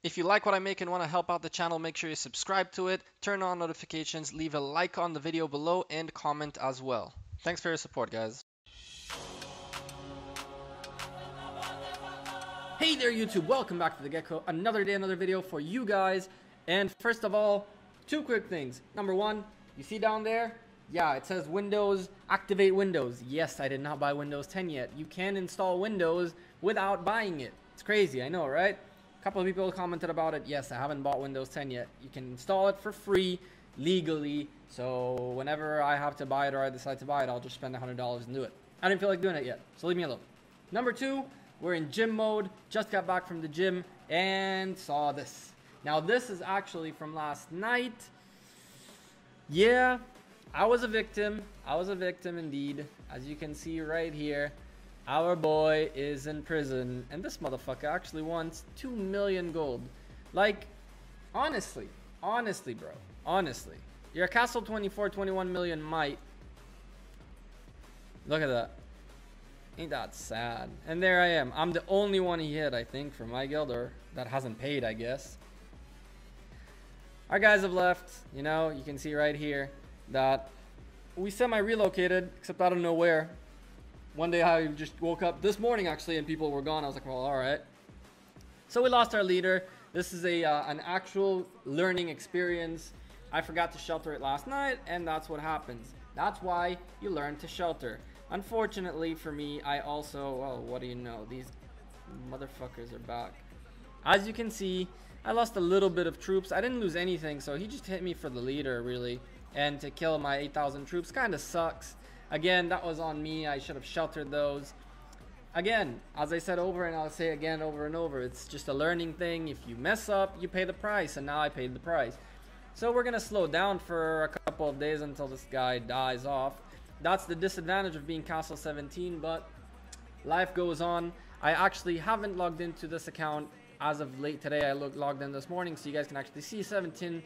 If you like what I make and want to help out the channel, make sure you subscribe to it, turn on notifications, leave a like on the video below, and comment as well. Thanks for your support, guys. Hey there, YouTube. Welcome back to the Gecko. Another day, another video for you guys. And first of all, two quick things. Number one, you see down there? Yeah, it says Windows, activate Windows. Yes, I did not buy Windows 10 yet. You can install Windows without buying it. It's crazy, I know, right? A couple of people commented about it. Yes, I haven't bought Windows 10 yet. You can install it for free, legally. So whenever I have to buy it or I decide to buy it, I'll just spend $100 and do it. I didn't feel like doing it yet, so leave me alone. Number two, we're in gym mode. Just got back from the gym and saw this. Now this is actually from last night. Yeah, I was a victim. I was a victim indeed. As you can see right here, our boy is in prison. And this motherfucker actually wants 2 million gold. Like, honestly, bro. Honestly. Your Castle 24, 21 million might. Look at that. Ain't that sad? And there I am. I'm the only one he hit, I think, from my guild, or that hasn't paid, I guess. Our guys have left. You know, you can see right here that we semi-relocated, except I don't know where. One day I just woke up this morning, actually, and people were gone. I was like, well, all right. So we lost our leader. This is an actual learning experience. I forgot to shelter it last night, and that's what happens. That's why you learn to shelter. Unfortunately for me, I also, oh, what do you know? These motherfuckers are back. As you can see, I lost a little bit of troops. I didn't lose anything, so he just hit me for the leader, really. And to kill my 8,000 troops kind of sucks. Again, that was on me. I should have sheltered those. Again, as I said over and I'll say again over and over, it's just a learning thing. If you mess up, you pay the price, and now I paid the price. So we're going to slow down for a couple of days until this guy dies off. That's the disadvantage of being Castle 17, but life goes on. I actually haven't logged into this account as of late today. I logged in this morning, so you guys can actually see 17,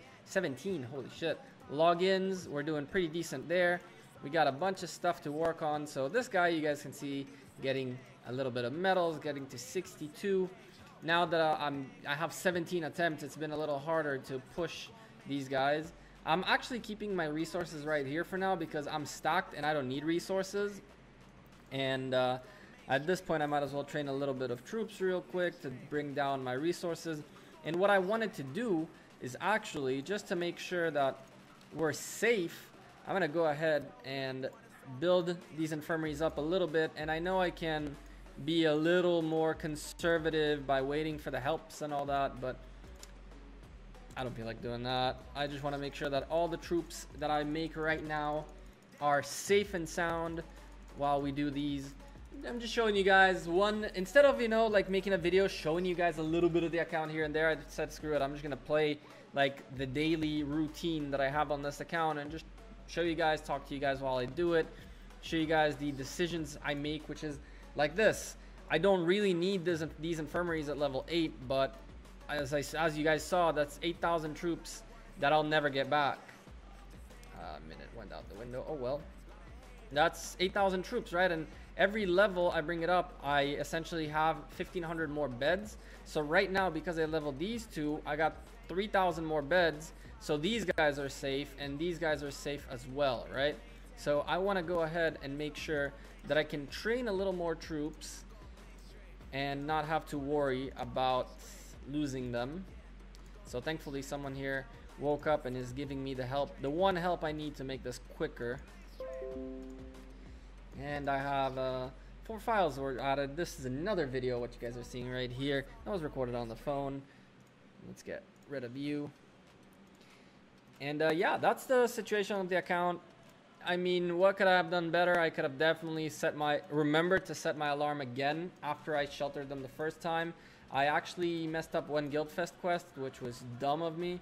holy shit, logins. We're doing pretty decent there. We got a bunch of stuff to work on. So this guy, you guys can see, getting a little bit of medals, getting to 62. Now that I have 17 attempts, it's been a little harder to push these guys. I'm actually keeping my resources right here for now because I'm stacked and I don't need resources. And at this point, I might as well train a little bit of troops real quick to bring down my resources. And what I wanted to do is actually, just to make sure that we're safe, I'm going to go ahead and build these infirmaries up a little bit. And I know I can be a little more conservative by waiting for the helps and all that, but I don't feel like doing that. I just want to make sure that all the troops that I make right now are safe and sound while we do these. I'm just showing you guys one, instead of, you know, like making a video showing you guys a little bit of the account here and there, I said screw it. I'm just going to play like the daily routine that I have on this account and just show you guys, talk to you guys while I do it, show you guys the decisions I make, which is like this. I don't really need these infirmaries at level 8, but as you guys saw, that's 8,000 troops that I'll never get back. A minute went out the window. Oh well. That's 8,000 troops, right? And every level I bring it up, I essentially have 1,500 more beds. So right now, because I leveled these two, I got 3,000 more beds. So these guys are safe, and these guys are safe as well, right? So I want to go ahead and make sure that I can train a little more troops and not have to worry about losing them. So thankfully someone here woke up and is giving me the one help I need to make this quicker. And I have 4 files were added. This is another video what you guys are seeing right here. That was recorded on the phone. Let's get rid of you. And yeah, that's the situation of the account. I mean, what could I have done better? I could have definitely remembered to set my alarm again after I sheltered them the first time. I actually messed up one Guildfest quest, which was dumb of me.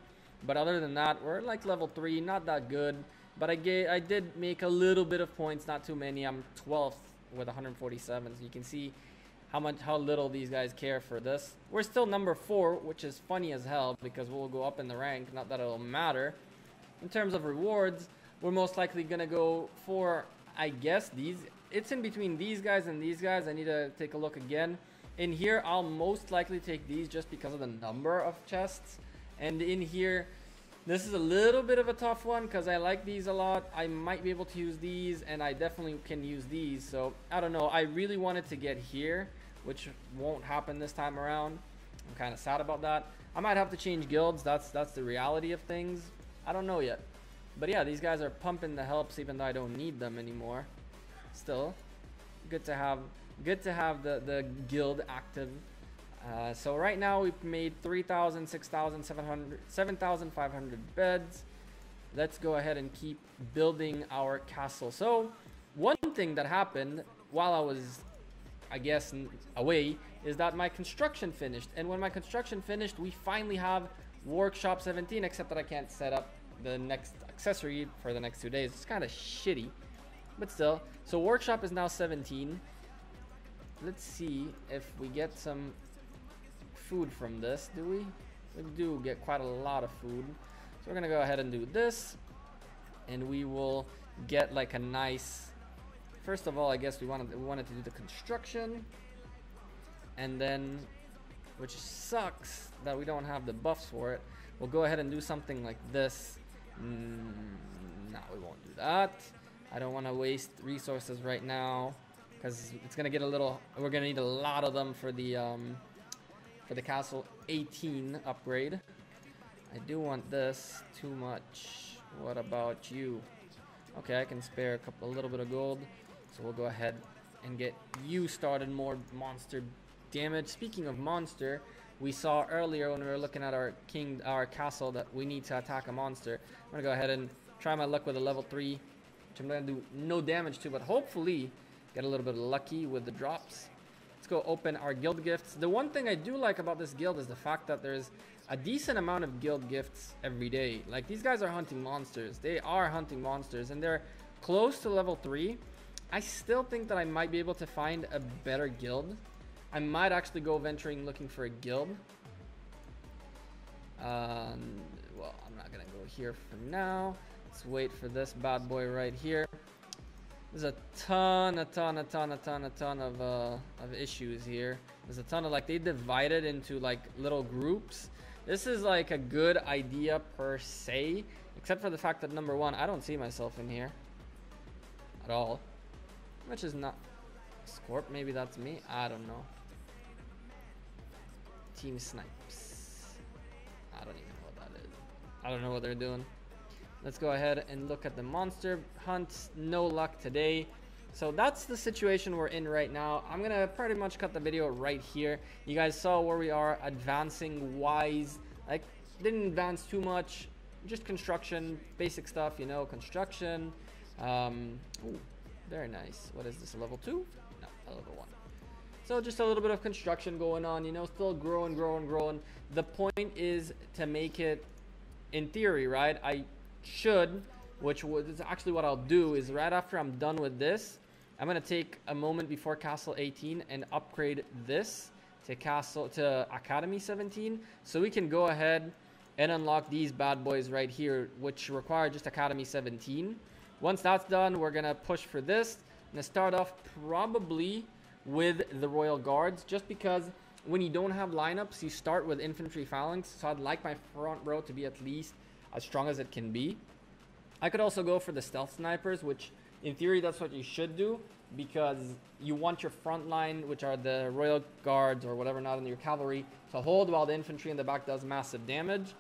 But other than that, we're like level 3, not that good. But I did make a little bit of points, not too many. I'm 12th with 147, so you can see how little these guys care for this. We're still number 4, which is funny as hell because we'll go up in the rank, not that it'll matter. In terms of rewards, we're most likely gonna go for, I guess, it's in between these guys and these guys. I need to take a look again. In here, I'll most likely take these just because of the number of chests. And in here, this is a little bit of a tough one because I like these a lot. I might be able to use these, and I definitely can use these. So I don't know. I really wanted to get here, which won't happen this time around. I'm kind of sad about that. I might have to change guilds. That's the reality of things. I don't know yet. But yeah, these guys are pumping the helps even though I don't need them anymore. Still, good to have the guild active. So right now we've made 3,000, 6,700, 7,500 beds. Let's go ahead and keep building our castle. So one thing that happened while I was, I guess, away is that my construction finished. And when my construction finished, we finally have Workshop 17, except that I can't set up the next accessory for the next 2 days. It's kind of shitty, but still. So Workshop is now 17. Let's see if we get some food from this. Do we? We do get quite a lot of food. So we're gonna go ahead and do this, and we will get like a nice. First of all, I guess we wanted to do the construction, and then, which sucks that we don't have the buffs for it. We'll go ahead and do something like this. No, we won't do that. I don't want to waste resources right now because it's gonna get a little. We're gonna need a lot of them for the castle 18 upgrade. I do want this too much. What about you? Okay, I can spare a little bit of gold, so we'll go ahead and get you started. More monster damage. Speaking of monster, we saw earlier when we were looking at our castle that we need to attack a monster. I'm gonna go ahead and try my luck with a level 3, which I'm gonna do no damage to, but hopefully get a little bit lucky with the drops. Let's go open our guild gifts. The one thing I do like about this guild is the fact that there's a decent amount of guild gifts every day. Like, these guys are hunting monsters. They are hunting monsters, and they're close to level 3. I still think that I might be able to find a better guild. I might actually go venturing looking for a guild. Well, I'm not gonna go here for now. Let's wait for this bad boy right here. There's a ton of issues here. There's a ton of, like, they divided into like little groups. This is like a good idea per se, except for the fact that number one, I don't see myself in here at all, which is not Scorp. Maybe that's me. I don't know. Team Snipes. I don't even know what that is. I don't know what they're doing. Let's go ahead and look at the monster hunts. No luck today. So that's the situation we're in right now. I'm gonna pretty much cut the video right here. You guys saw where we are advancing wise. Like, didn't advance too much. Just construction, basic stuff, you know, construction. Ooh, very nice. What is this, a level 2? No, a level 1. So just a little bit of construction going on, you know, still growing. The point is to make it, in theory, right? I should, which is actually what I'll do, is right after I'm done with this, I'm gonna take a moment before Castle 18 and upgrade this to Academy 17, so we can go ahead and unlock these bad boys right here, which require just Academy 17. Once that's done, we're gonna push for this. I'm gonna start off probably with the Royal Guards, just because when you don't have lineups, you start with infantry phalanx, so I'd like my front row to be at least as strong as it can be. I could also go for the stealth snipers, which in theory that's what you should do, because you want your front line, which are the Royal Guards or whatever, not in your cavalry, to hold while the infantry in the back does massive damage.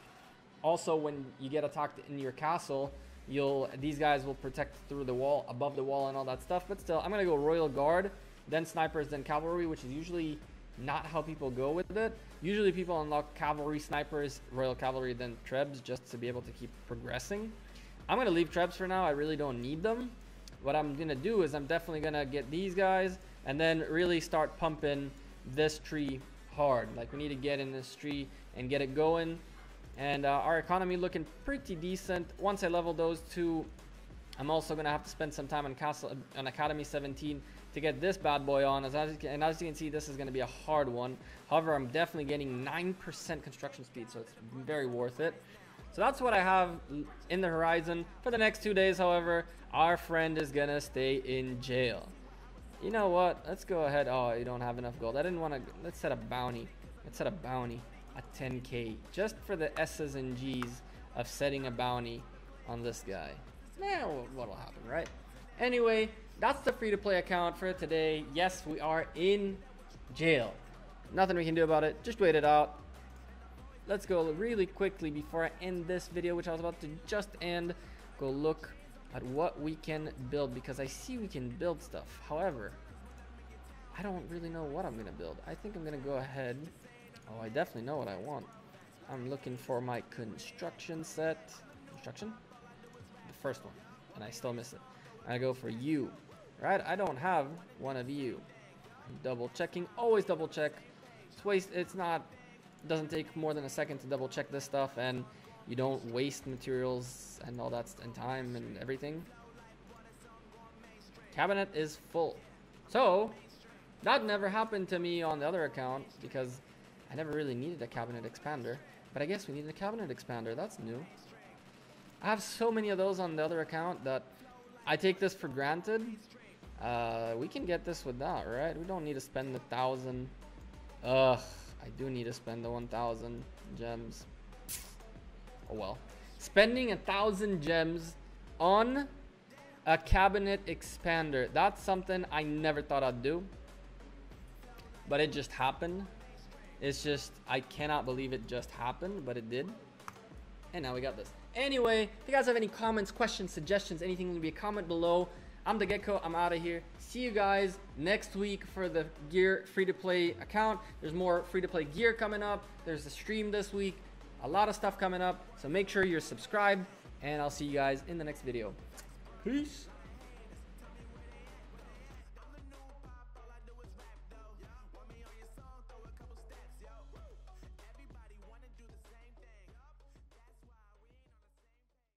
Also, when you get attacked in your castle, these guys will protect through the wall, above the wall and all that stuff. But still, I'm gonna go Royal Guard, then snipers, then cavalry, which is usually not how people go with it. Usually people unlock cavalry, snipers, Royal Cavalry, then Trebs, just to be able to keep progressing. I'm gonna leave Trebs for now. I really don't need them. What I'm gonna do is I'm definitely gonna get these guys and then really start pumping this tree hard. Like, we need to get in this tree and get it going. And our economy looking pretty decent. Once I level those two, I'm also gonna have to spend some time on Academy 17 to get this bad boy on. As you can see, this is gonna be a hard one. However, I'm definitely getting 9% construction speed, so it's very worth it. So that's what I have in the horizon for the next 2 days. However, our friend is gonna stay in jail. You know what? Let's go ahead. Oh, you don't have enough gold. I didn't want to. Let's set a bounty. Let's set a bounty at 10k just for the S's and G's of setting a bounty on this guy. Nah, what'll happen, right? Anyway, that's the free-to-play account for today. Yes, we are in jail. Nothing we can do about it. Just wait it out. Let's go really quickly before I end this video, which I was about to just end. Go look at what we can build, because I see we can build stuff. However, I don't really know what I'm gonna build. I think I'm gonna go ahead. Oh, I definitely know what I want. I'm looking for my construction set. Construction? The first one. And I still miss it. I go for you. Right? I don't have one of you. I'm double checking. Always double check. It's not, doesn't take more than a second to double check this stuff, and you don't waste materials and all that, and time and everything. Cabinet is full. So that never happened to me on the other account because I never really needed a cabinet expander, but I guess we need a cabinet expander. That's new. I have so many of those on the other account that I take this for granted. We can get this with that, right? We don't need to spend 1,000. Ugh, I do need to spend the 1,000 gems. Oh well. Spending 1,000 gems on a cabinet expander. That's something I never thought I'd do. But it just happened. It's just, I cannot believe it just happened, but it did. And now we got this. Anyway, if you guys have any comments, questions, suggestions, anything, leave me a comment below. I'm the Gekko. I'm out of here. See you guys next week for the gear free-to-play account. There's more free-to-play gear coming up. There's a stream this week. A lot of stuff coming up. So make sure you're subscribed. And I'll see you guys in the next video. Peace.